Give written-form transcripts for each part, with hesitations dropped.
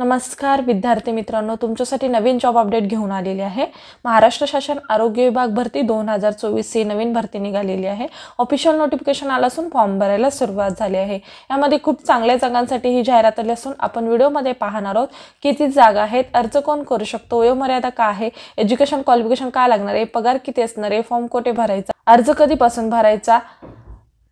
नमस्कार विद्यार्थी मित्रांनो, तुमच्यासाठी नवीन जॉब अपडेट घेऊन आलेली आहे। महाराष्ट्र शासन आरोग्य विभाग भरती 2024 ही नवीन भरती निघालेली आहे। ऑफिशियल नोटिफिकेशन आलं असून फॉर्म भरायला सुरुवात झाली आहे। यामध्ये खूप चांगल्या जागांसाठी ही जाहिरात आली असून आपण व्हिडिओमध्ये पाहणार आहोत किती जागा आहेत, अर्ज कोण करू शकतो, वयोमर्यादा काय आहे, एज्युकेशन क्वालिफिकेशन काय लागणार आहे, पगार किती असणार आहे, फॉर्म कोठे भरायचा, अर्ज कधीपासून भरायचा,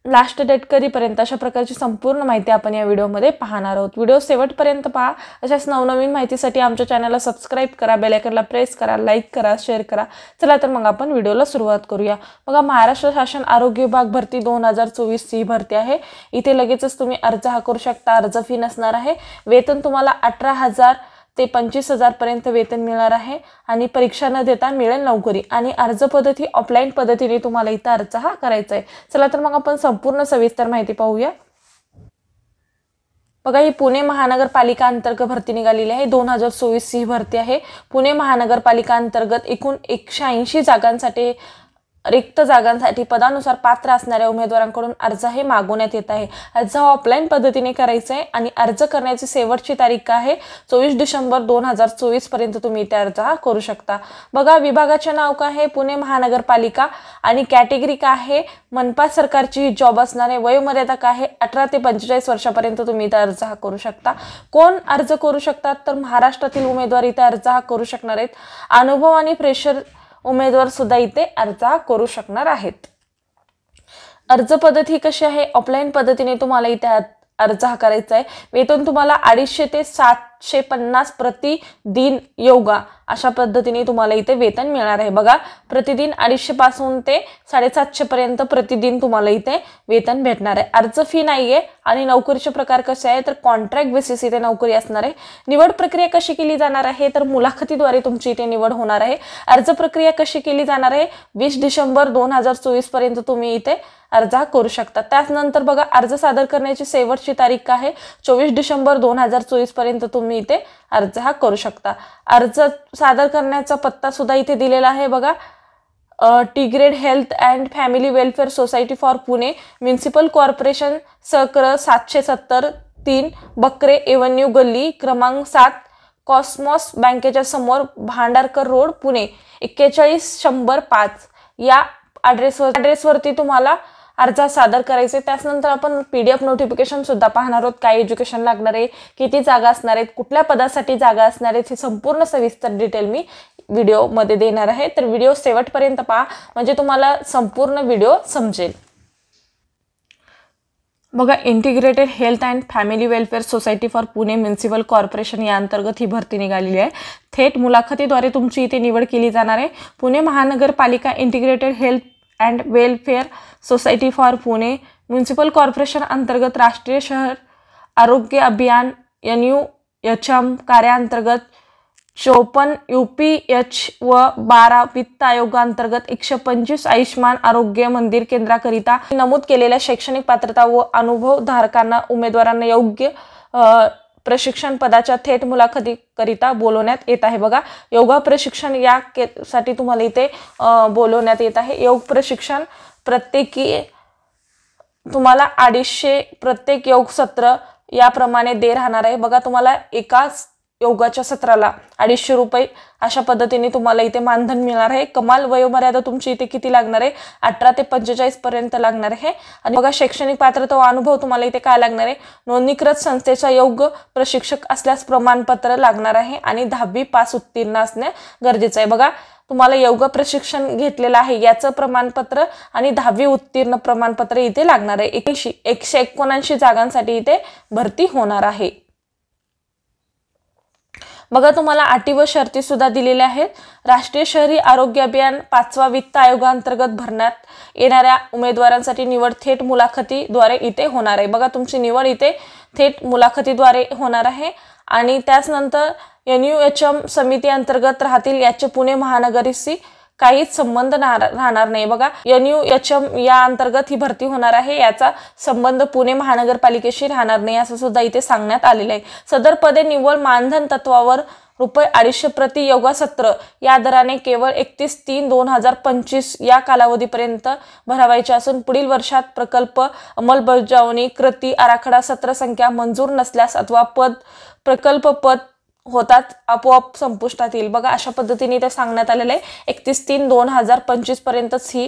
लास्ट डेट कधीपर्यंत, अशा प्रकारची संपूर्ण माहिती आपण या व्हिडिओमध्ये पाहणार आहोत। व्हिडिओ शेवटपर्यंत पहा। अशाच नवनवीन माहितीसाठी आमच्या चॅनलला सबस्क्राइब करा, बेल आयकॉनला प्रेस करा, लाईक करा, शेअर करा। चला तर मग आपण व्हिडिओला सुरुवात करूया। बघा, महाराष्ट्र शासन आरोग्य विभाग भरती 2024 ही भरती आहे। इथे लगेचच तुम्ही अर्ज करू शकता। अर्ज फी नसणार आहे। वेतन तुम्हाला 18,000 ते 25,000 पर्यंत वेतन मिळणार आहे आणि परीक्षा न देता मिळेल नोकरी। आणि अर्ज पद्धती ऑफलाईन पद्धतीने तुम्हाला इथे अर्ज करायचा आहे। चला तर मग आपण संपूर्ण सविस्तर माहिती पाहूया। बघा, ही पुणे महानगरपालिका अंतर्गत भरती निघालेली आहे। 2024 ही भरती आहे। पुणे महानगरपालिका अंतर्गत एकूण 180 जागांसाठी रिक्त जागांसाठी पदानुसार पात्र असणाऱ्या उमेदवारांकडून अर्ज हे मागवण्यात येत आहे। अर्ज ऑफलाईन पद्धतीने करायचा आहे आणि अर्ज करण्याची शेवटची तारीख आहे 24 डिसेंबर 2024 पर्यंत तुम्ही इथे अर्ज करू शकता। बघा, विभागाचे नाव काय आहे, पुणे महानगरपालिका, आणि कॅटेगरी काय आहे, मनपा सरकारची जॉब असणार आहे। वयोमर्यादा काय आहे, 18 ते 45 वर्षापर्यंत तुम्ही इथे अर्ज करू शकता। कोण अर्ज करू शकतात, तर महाराष्ट्रातील उमेदवार इथे अर्ज करू शकणार आहेत। अनुभव आणि फ्रेशर उमेदवार सुद्धा इथे अर्ज करू शकणार आहेत। अर्ज पद्धती कशी आहे, ऑफलाईन पद्धतीने तुम्हाला इथे अर्ज करायचा आहे। वेतन तुम्हाला 250 ते 750 प्रति दिन योगा अशा पद्धतीने तुम्हाला इथे वेतन मिळणार आहे। बघा, प्रतिदिन 250 पासून ते 750 पर्यंत प्रतिदिन तुम्हाला इथे वेतन भेटणार आहे। अर्ज फी नाहीये आणि नोकरीचे प्रकार कसे आहे, तर कॉन्ट्रॅक्ट बेसिस इथे नोकरी असणार आहे। निवड प्रक्रिया कशी केली जाणार आहे, तर मुलाखतीद्वारे तुमची इथे निवड होणार आहे। अर्ज प्रक्रिया कशी केली जाणार आहे, 20 डिसेंबर 2024 पर्यंत तुम्ही इथे अर्ज करू शकता। त्यानंतर बघा, अर्ज सादर करण्याची शेवटची तारीख आहे 24 डिसेंबर 2024 पर्यंत तुम्ही इथे अर्ज करू शकता। अर्ज सादर करण्याचा पत्ता सुद्धा इथे दिलेला आहे। बघा, integrated health and family welfare society for Pune, municipal corporation, सक्र 770-3 बकरे एव्हन्यू गल्ली, क्रमांक 7, कॉस्मॉस बँकेच्या समोर, भांडारकर रोड, पुणे 410005 या ॲड्रेसवरती तुम्हाला अर्ज सादर करायचे। त्यानंतर आपण PDF नोटिफिकेशन सुद्धा पाहणार आहोत। काय एज्युकेशन लागणार आहे, किती जागा असणार आहेत, कुठल्या पदासाठी जागा असणार आहेत, हे संपूर्ण सविस्तर डिटेल मी व्हिडिओमध्ये देणार आहे। तर व्हिडिओ शेवटपर्यंत पहा, म्हणजे तुम्हाला संपूर्ण व्हिडिओ समजेल। बघा, integrated health and family welfare society for Pune municipal corporation या अंतर्गत ही भरती निघालेली आहे। थेट मुलाखतीद्वारे तुमची इथे निवड केली जाणार आहे। पुणे महानगरपालिका integrated health and welfare society for Pune municipal corporation अंतर्गत राष्ट्रीय शहर आरोग्य अभियान NUHM कार्याअंतर्गत 54 UPH व 12 वित्त आयोगाअंतर्गत 125 आयुष्मान आरोग्य मंदिर केंद्राकरिता नमूद केलेल्या शैक्षणिक पात्रता व अनुभव धारकांना उमेदवारांना योग्य प्रशिक्षण पदाच्या थेट मुलाखतीकरिता बोलवण्यात येत आहे। बघा, योगा प्रशिक्षण यासाठी तुम्हाला इथे बोलवण्यात येत आहे। योग प्रशिक्षण प्रत्येकी तुम्हाला 250 प्रत्येक योग सत्र याप्रमाणे दे राहणार आहे। बघा, तुम्हाला एकाच योगाच्या सत्राला 250 रुपये अशा पद्धतीने तुम्हाला इथे मानधन मिळणार आहे। कमाल वयोमर्यादा तुमची इथे किती लागणार आहे, 18 ते 45 पर्यंत लागणार आहे। आणि बघा, शैक्षणिक पात्रता व अनुभव तुम्हाला इथे काय लागणार आहे, नोंदणीकृत संस्थेचा योग प्रशिक्षक असल्यास प्रमाणपत्र लागणार आहे आणि 10वी पास उत्तीर्ण असणे गरजेचं आहे। बघा, तुम्हाला योग प्रशिक्षण घेतलेलं आहे याचं प्रमाणपत्र आणि 10वी उत्तीर्ण प्रमाणपत्र इथे लागणार आहे। 179 जागांसाठी इथे भरती होणार आहे। बघा, तुम्हाला अटी व शर्ती सुद्धा दिलेल्या आहेत। राष्ट्रीय शहरी आरोग्य अभियान 5वा वित्त आयोगाअंतर्गत भरण्यात येणाऱ्या उमेदवारांसाठी निवड थेट मुलाखतीद्वारे इथे होणार आहे। बघा, तुमची निवड इथे थेट मुलाखतीद्वारे होणार आहे आणि त्यानंतर NUHM समिती अंतर्गत राहतील याचे पुणे महानगरीशी काहीच संबंध राहणार नाही। बघा, NUHM या अंतर्गत ही भरती होणार आहे, याचा संबंध पुणे महानगरपालिकेशी राहणार नाही असं सुद्धा इथे सांगण्यात आलेलं आहे। सदर पदे निव्वळ मानधन तत्वावर ₹250 प्रति योगा सत्र या दराने केवळ 31/3/2025 या कालावधीपर्यंत भरावायचे असून पुढील वर्षात प्रकल्प अंमलबजावणी कृती आराखडा सत्र संख्या मंजूर नसल्यास अथवा प्रकल्प पद होतात आपोआप संपुष्टात येईल। बघा अशा पद्धतीने ते सांगण्यात आलेलं आहे। 31/3/2025 पर्यंतच ही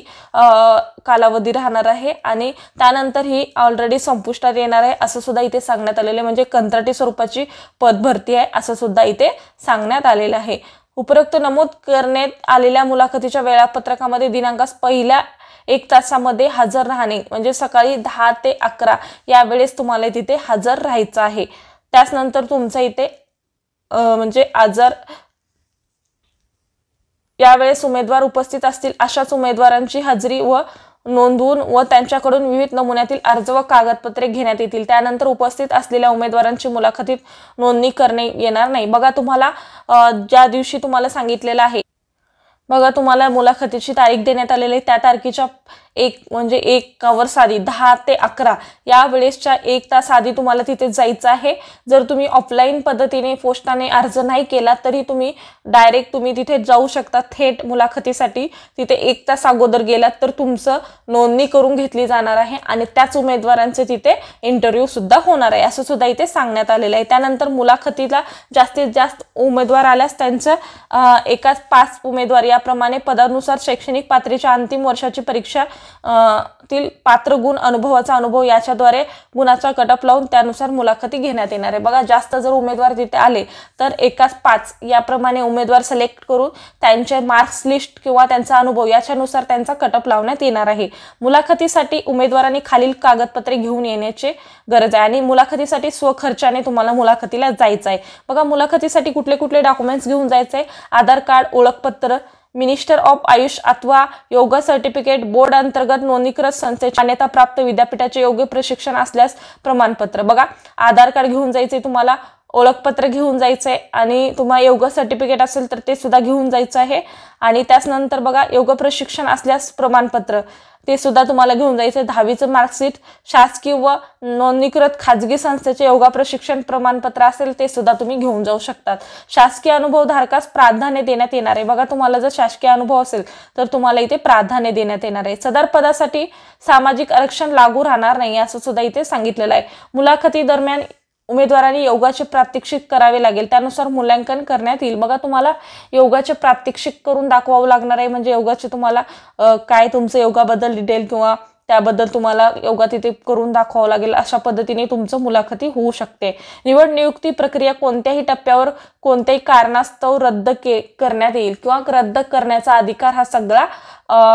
कालावधी राहणार आहे आणि त्यानंतर ही ऑलरेडी संपुष्टात येणार आहे असं सुद्धा इथे सांगण्यात आलेलं आहे। म्हणजे कंत्राटी स्वरूपाची पद भरती आहे असं सुद्धा इथे सांगण्यात आलेलं आहे। उपरोक्त नमूद करण्यात आलेल्या मुलाखतीच्या वेळापत्रकामध्ये दिनांकास पहिल्या 1 तासामध्ये हजर राहणे म्हणजे सकाळी 10 ते 11 या वेळेस तुम्हाला तिथे हजर राहायचं आहे। त्यानंतर तुमचा इथे म्हणजे यावेळेस उमेदवार उपस्थित असतील अशाच उमेदवारांची हजेरी व नोंदवून व त्यांच्याकडून विविध नमुन्यातील अर्ज व कागदपत्रे घेण्यात येतील। त्यानंतर उपस्थित असलेल्या उमेदवारांची मुलाखतीत नोंदणी करणे येणार नाही। बघा तुम्हाला ज्या दिवशी तुम्हाला सांगितलेलं आहे बघा तुम्हाला मुलाखतीची तारीख देण्यात आलेली आहे त्या तारखेच्या 1 आवर्स आधी 10 ते 11 या वेळेसच्या 1 तास आधी तुम्हाला तिथे जायचं आहे। जर तुम्ही ऑफलाईन पद्धतीने पोस्टाने अर्ज नाही केला तरी तुम्ही डायरेक्ट तुम्ही तिथे जाऊ शकता थेट मुलाखतीसाठी। तिथे 1 तास अगोदर गेलात तर तुमचं नोंदणी करून घेतली जाणार आहे आणि त्याच उमेदवारांचे तिथे इंटरव्ह्यू सुद्धा होणार आहे असं सुद्धा इथे सांगण्यात आलेलं आहे। त्यानंतर मुलाखतीला जास्तीत जास्त उमेदवार आल्यास त्यांचं एकाच 5 उमेदवार याप्रमाणे पदानुसार शैक्षणिक पात्रतेच्या अंतिम वर्षाची परीक्षा तील पात्र गुण अनुभवाचा अनुभव याच्याद्वारे गुणाचा कटअप लावून त्यानुसार मुलाखती घेण्यात येणार आहे। बघा जास्त जर उमेदवार तिथे आले तर एकाच 5 याप्रमाणे उमेदवार सिलेक्ट करून त्यांचे मार्क्स लिस्ट किंवा त्यांचा अनुभव याच्यानुसार त्यांचा कटअप लावण्यात येणार आहे। मुलाखतीसाठी उमेदवारांनी खालील कागदपत्रे घेऊन येण्याची गरज आहे आणि मुलाखतीसाठी स्वखर्चाने तुम्हाला मुलाखतीला जायचं आहे। बघा मुलाखतीसाठी कुठले कुठले डॉक्युमेंट्स घेऊन जायचे आहे। आधार कार्ड, ओळखपत्र, मिनिस्टर ऑफ आयुष अथवा योगा सर्टिफिकेट, बोर्ड अंतर्गत नोंदणीकृत संस्थेचे मान्यता प्राप्त विद्यापीठाचे योग्य प्रशिक्षण असल्यास प्रमाणपत्र। बघा आधार कार्ड घेऊन जायचे तुम्हाला, ओळखपत्र घेऊन जायचंय आणि तुम्हाला योगा सर्टिफिकेट असेल तर ते सुद्धा घेऊन जायचं आहे आणि त्यानंतर बघा योगा प्रशिक्षण असल्यास प्रमाणपत्र ते सुद्धा तुम्हाला घेऊन जायचं। 10वीचं मार्कशीट, शासकीय व नोंदणीकृत खाजगी संस्थेचे योगा प्रशिक्षण प्रमाणपत्र असेल ते सुद्धा तुम्ही घेऊन जाऊ शकतात। शासकीय अनुभव धारकास प्राधान्य देण्यात येणार आहे। बघा तुम्हाला जर शासकीय अनुभव असेल तर तुम्हाला इथे प्राधान्य देण्यात येणार आहे। सदर पदासाठी सामाजिक आरक्षण लागू राहणार नाही असं सुद्धा इथे सांगितलेलं आहे। मुलाखती दरम्यान उमेदवारांनी योगाचे प्रात्यक्षिक करावे लागेल त्यानुसार मूल्यांकन करण्यात येईल। बघा तुम्हाला योगाचे प्रात्यक्षिक करून दाखवावं लागणार आहे म्हणजे योगाचे तुम्हाला काय तुमचं योगाबद्दल डिटेल किंवा त्याबद्दल तुम्हाला योगा तिथे करून दाखवावं लागेल अशा पद्धतीने तुमचं मुलाखती होऊ शकते। निवड नियुक्ती प्रक्रिया कोणत्याही टप्प्यावर कोणत्याही कारणास्तव रद्द करण्यात येईल किंवा रद्द करण्याचा अधिकार हा सगळा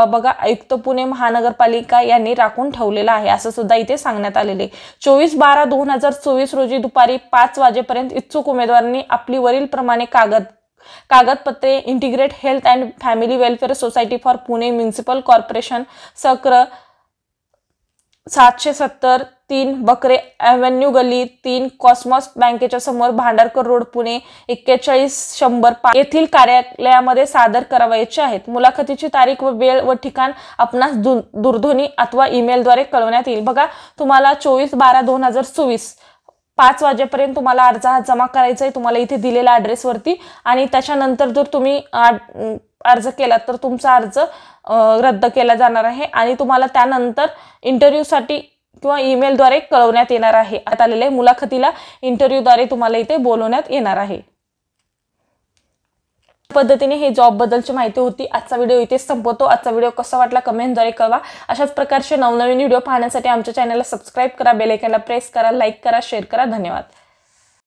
बघा आयुक्त पुणे महानगरपालिका यांनी राखून ठेवलेला आहे असं सुद्धा इथे सांगण्यात आलेले। 24/12/2024 रोजी दुपारी 5 वाजेपर्यंत इच्छुक उमेदवारांनी आपली वरील प्रमाणे कागदपत्रे integrate health and family welfare society for Pune municipal corporation सक्र 770 3 बकरे एव्हेन्यू गली 3 कॉस्मॉस बँकेच्या समोर भांडारकर रोड पुणे 4100 येथील कार्यालयामध्ये सादर करावयाचे आहेत। मुलाखतीची तारीख व वेळ व ठिकाण आपणास दूरध्वनी अथवा ईमेलद्वारे कळवण्यात येईल। बघा तुम्हाला 24/12/2024 5 वाजेपर्यंत तुम्हाला अर्ज जमा करायचा आहे तुम्हाला इथे दिलेल्या ॲड्रेसवरती आणि त्याच्यानंतर जर तुम्ही अर्ज केला तर तुमचा अर्ज रद्द केला जाणार आहे आणि तुम्हाला त्यानंतर इंटरव्ह्यूसाठी किंवा ईमेलद्वारे कळवण्यात येणार आहे। आता आलेले मुलाखतीला इंटरव्ह्यूद्वारे तुम्हाला इथे बोलवण्यात येणार आहे। पद्धतीने हे जॉब बद्दलची माहिती होती। आजचा व्हिडिओ इथेच संपवतो। आजचा व्हिडिओ कसा वाटला कमेंटद्वारे कळवा। अशाच प्रकारचे नवनवीन व्हिडिओ पाहण्यासाठी आमच्या चॅनलला सबस्क्राइब करा, बेल आयकॉनला प्रेस करा, लाईक करा, शेअर करा। धन्यवाद।